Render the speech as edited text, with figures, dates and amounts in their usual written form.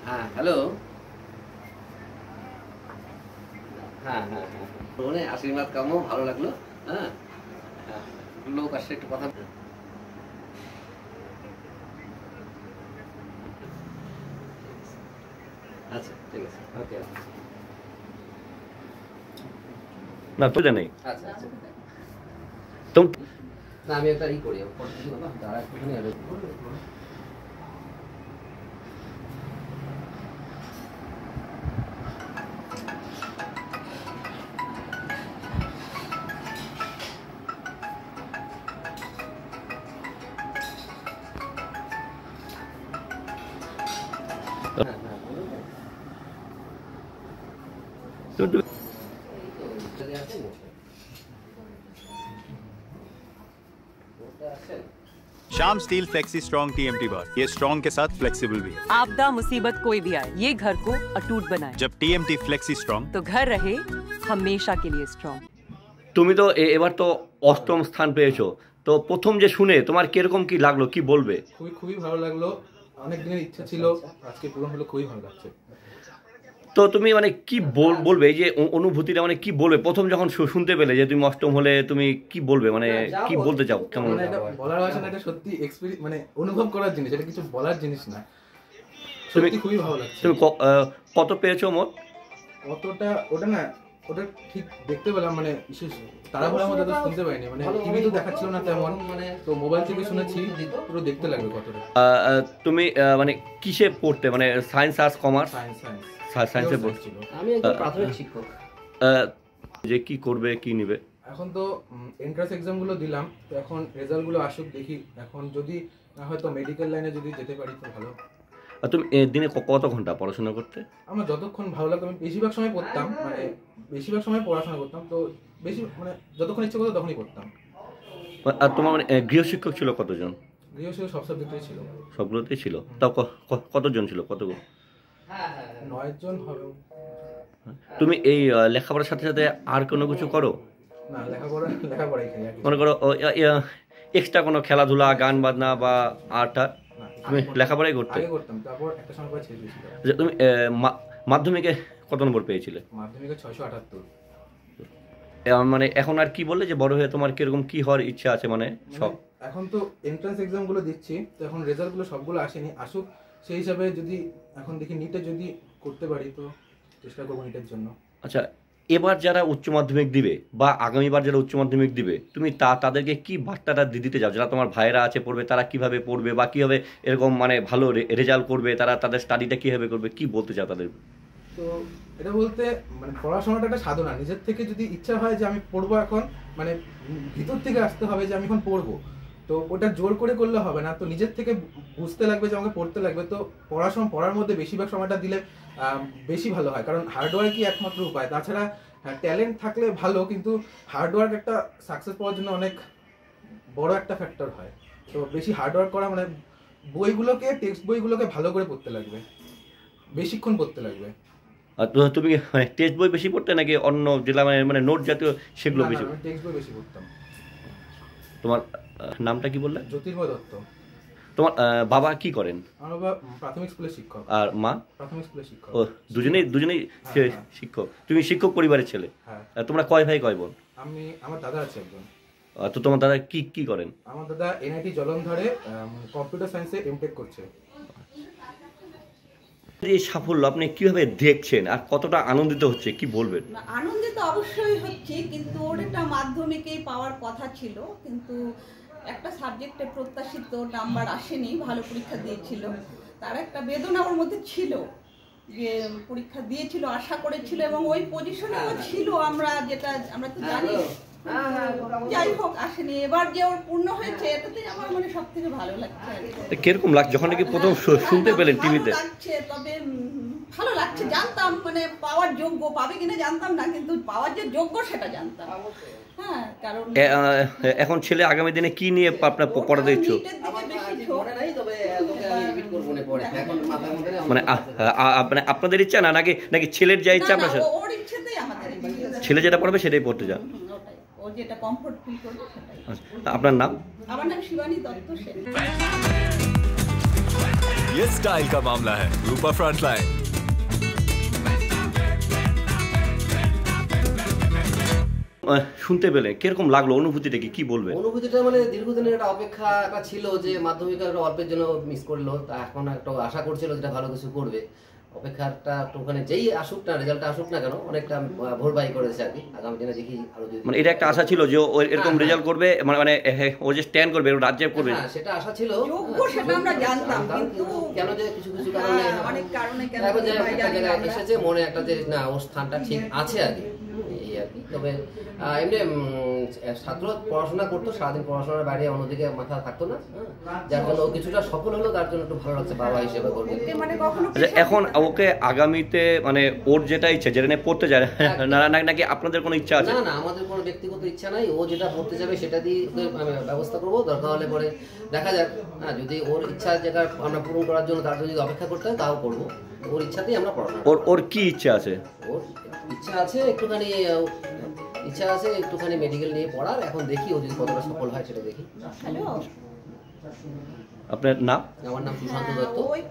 হ্যাঁ হ্যালো, হ্যাঁ হ্যাঁ হ্যাঁ, মানে আশীর্বাদ কামো, ভালো লাগলো। হ্যাঁ লোক আসছে, একটু কথা। আচ্ছা ঠিক আছে, ওকে। না তো জানাই। আচ্ছা আচ্ছা, তো না আমি একটা ই করি, দাঁড়া একটুখানি। शाम स्टील फ्लेक्सी स्ट्रॉन्ग टीएमटी बार, ये स्ट्रॉन्ग के साथ फ्लेक्सिबल भी है। आपदा मुसीबत कोई भी आए, ये घर को अटूट बनाए। जब टीएमटी फ्लेक्सी स्ट्रॉन्ग, तो घर रहे हमेशा के लिए स्ट्रॉन्ग। তুমি তো এবার তো অষ্টম স্থান পেয়েছো, তো প্রথম যে শুনে তোমার কিরকম কি লাগলো, কি বলবে? খুবই ভালো লাগলো, অনেক দিনের ইচ্ছা ছিল, আজকে পূরণ হলো, খুবই ভালো লাগছে। তো তুমি মানে কি বলবে, এই যে অনুভূতিটা মানে কি বলবে প্রথম যখন শুনতে পেলে যে তুমি অষ্টম হলে, তুমি কি বলবে, মানে কি বলতে চাও, কেমন? মানে এটা বলার ভাষা না, এটা সত্যি এক্সপেরিয়েন্স, মানে অনুভব করার জিনিস, এটা কিছু বলার জিনিস না। সত্যি খুবই ভালো লাগছে। তুমি কত পেয়েছো মোট? ওটা না, ওটা ঠিক দেখতে পেলাম, মানে বিশেষ তাড়াহুড়ার মধ্যে তো শুনতে পাইনি, মানে টিভি তো দেখাচ্ছিল না তেমন, মানে তো মোবাইল থেকে শুনেছি, পুরো দেখতে লাগলো কতটা। তুমি মানে কিসে পড়তে, মানে সায়েন্স, আর্টস, কমার্স? সায়েন্সে পড়ছিল। আমি একজন প্রাথমিক শিক্ষক। যে কি করবে, কি নিবে? এখন তো এন্ট্রান্স এক্সাম গুলো দিলাম, তো এখন রেজাল্ট গুলো আসুক, দেখি। এখন যদি হয়তো মেডিকেল লাইনে যদি যেতে পারি তো ভালো। তুমি দিনে কত ঘন্টা পড়াশোনা করতে? আমার যতক্ষণ ভালো লাগতো, আমি বেশিরভাগ সময় পড়তাম, মানে বেশিরভাগ সময় পড়াশোনা করতাম, তো বেশি মানে যতক্ষণ ইচ্ছে করতো তখনই পড়তাম। আর তোমার মানে গৃহশিক্ষক ছিল কতজন? গৃহশিক্ষক সব সাবজেক্টেই ছিল। সবগুলোতেই ছিল? তাও কতজন ছিল, কতগুলো? 9 জন হবে। তুমি এই লেখাপড়ার সাথে সাথে আর কোনো কিছু করো? না, লেখাপড়াই করি। মনে করো এক্সট্রা কোনো খেলাধুলা, গান বাজনা বা আর্ট? তুমি লেখাপড়াই করতে? আগে করতাম, তারপর একটা সময় পর ছেড়ে দিয়েছিলাম। তুমি মাধ্যমিকে কত নম্বর পেয়েছিলে? মাধ্যমিকে 678। মানে এখন আর কি বললে যে বড় হয়ে তোমার কিরকম কি হওয়ার ইচ্ছা আছে, মানে সব? এখন তো এন্ট্রান্স এক্সাম গুলো দিচ্ছি, তো এখন রেজাল্ট গুলো সবগুলো আসেনি, আসুক, সেই হিসাবে যদি এখন দেখি নিটে যদি করতে পারি তো চেষ্টা করবো নিটের জন্য। আচ্ছা, এবার যারা উচ্চ মাধ্যমিক দিবে বা আগামীবার যারা উচ্চ মাধ্যমিক দিবে, তুমি তাদেরকে কি বার্তাটা দিতে চাও? যারা তোমার ভাইয়েরা আছে পড়বে, তারা কিভাবে পড়বে বা কীভাবে এরকম মানে ভালো রেজাল্ট করবে, তারা তাদের স্টাডিটা কীভাবে করবে, কি বলতে চাও তাদের? তো এটা বলতে মানে পড়াশোনাটা একটা সাধনা, নিজের থেকে যদি ইচ্ছা হয় যে আমি পড়বো, এখন মানে ভিতর থেকে আসতে হবে যে আমি এখন পড়বো, তো ওটা জোর করে করলে হবে না, তো নিজের থেকে বুঝতে লাগবে যে আমাকে পড়তে লাগবে। তো পড়ার মধ্যে বেশিরভাগ সময়টা দিলে বেশি ভালো হয়, কারণ হার্ডওয়ার্কই একমাত্র উপায়। তাছাড়া ট্যালেন্ট থাকলে ভালো, কিন্তু হার্ডওয়ার্ক একটা সাকসেস পাওয়ার জন্য অনেক বড় একটা ফ্যাক্টর হয়। তো বেশি হার্ডওয়ার্ক করা, মানে টেক্সট বইগুলোকে ভালো করে পড়তে লাগবে, বেশিক্ষণ পড়তে লাগবে। আর তুমি মানে টেক্সট বই বেশি পড়তে নাকি অন্য জেলা মানে নোট জাতীয় সেগুলো বেশি? টেক্সট বই বেশি পড়তাম। তোমার নামটা কি বললে? জ্যোতির্ময় দত্ত। তোমার বাবা কি করেন? আমার বাবা প্রাথমিক স্কুলের শিক্ষক। আর মা? প্রাথমিক স্কুলের শিক্ষক। ও, দুজনেই শিক্ষক। তুমি শিক্ষক পরিবারের ছেলে? হ্যাঁ। তোমরা কয় ভাই কয় বোন? আমার দাদা আছে একজন। তো তোমার দাদা কি করেন? আমার দাদা এনআইটি জলন্ধরে কম্পিউটার সায়েন্সে এমটেক করছে। এই সাফল্য আপনি কিভাবে দেখছেন আর কতটা আনন্দিত হচ্ছে, কি বলবেন? আনন্দিত অবশ্যই হচ্ছে, কিন্তু ওর একটা মাধ্যমিকেই পাওয়ার কথা ছিল, কিন্তু একটা সাবজেক্টে প্রত্যাশিত নাম্বার আসেনি, ভালো পরীক্ষা দিয়েছিল, তার একটা বেদনা ওর মধ্যে ছিল। যে পরীক্ষা দিয়েছিল, আশা করেছিল এবং ওই পজিশনেও ছিল, আমরা তো জানি। যাই হোক, আসেনি, এবার যে ওর পূর্ণ হয়েছে এটাতে আমার মানে সব থেকে ভালো লাগছে আর কি। কিরকম লাগছে যখন নাকি প্রথম শুনতে পেলেন টিভিতে? ভালো লাগছে, তবে ভালো লাগছে, জানতাম মানে পাওয়ার যোগ্য, পাবে কিনা জানতাম না, কিন্তু পাওয়ার যে যোগ্য সেটা জানতাম। হ্যাঁ, কারণ এখন ছেলে আগামী দিনে কি নিয়ে আপনার পড়াতে ইচ্ছুক? নিটের দিকে বেশি ঝোঁক। মনে নাই, তবে তোকে আমি রিপিট করবো না পরে, এখন মাথার মধ্যে নেই। মানে মানে আপনাদের ইচ্ছা না নাকি ছেলের যা ইচ্ছা না, আপনার সাথে? ওর ইচ্ছেতেই আমাদের ইচ্ছে। ছেলে যেটা পড়বে সেটাই পড়তে যান। ওটাই, ও যেটা কমফোর্ট ফিল করবে সেটাই। আচ্ছা, আপনার নাম? আমার নাম শিবানী দত্ত সেন। ये स्टाइल का मामला है। रूपा फ्रंटलाइन। শুনতে পেলে কিরকম লাগলো, অনুভূতিটা কি বলবে? অনুভূতিটা মানে দীর্ঘদিনের একটা অপেক্ষা একটা ছিল, যে মাধ্যমিক একটা অল্পের জন্য মিস করলো, তা এখন একটা আশা করছিল যেটা ভালো কিছু করবে। অপেক্ষাটা একটু ওখানে যেই আসুক না, রেজাল্টটা আসুক না কেন, অনেকটা ভোরবাই করেছে আর কি। আগামী দিনে দেখি আরো যদি মানে এটা একটা আশা ছিল যে ও এরকম রেজাল্ট করবে, মানে ও যে স্ট্যান্ড করবে, রাজ্যে করবে। হ্যাঁ, সেটা আশা ছিল, যোগ্য সেটা আমরা জানতাম, কিন্তু কেন যে কিছু কারণে অনেক কারণে কেন এখন যে ভাই একটা জানি না জায়গায় আমরা। এসেছে মনে একটা যে না ওর স্থানটা ঠিক আছে আর কি, এই আর কি। তবে এমনি ছাত্র পড়াশোনা করতো, সারাদিন পড়াশোনার বাইরে অন্যদিকে মাথা থাকতো না, যার জন্য ও কিছুটা সফল হলো, তার জন্য একটু ভালো লাগছে বাবা হিসেবে করবে। মানে কখনো আচ্ছা, এখন ওকে আগামীতে মানে ওর যেটা ইচ্ছা, যেটা নিয়ে পড়তে যায় নাকি আপনাদের কোনো ইচ্ছা আছে? না না, আমাদের কোনো ব্যক্তিগত ইচ্ছা নাই, ও যেটা পড়তে যাবে সেটা দিয়ে আমি ব্যবস্থা করবো, দরকার হলে পরে দেখা যাক। হ্যাঁ, যদি ওর ইচ্ছা যেটা আমরা পূরণ করার জন্য তার জন্য যদি অপেক্ষা করতে হয় তাও করবো, ওর ইচ্ছাতেই আমরা পড়াশোনা। ওর কি ইচ্ছা আছে? ওর ইচ্ছা আছে একটুখানি মেডিকেল নিয়ে পড়ার। এখন দেখি ও যদি কতটা সফল হয় সেটা দেখি। হ্যালো, আপনার নাম? আমার নাম সুশান্ত দত্ত। ওই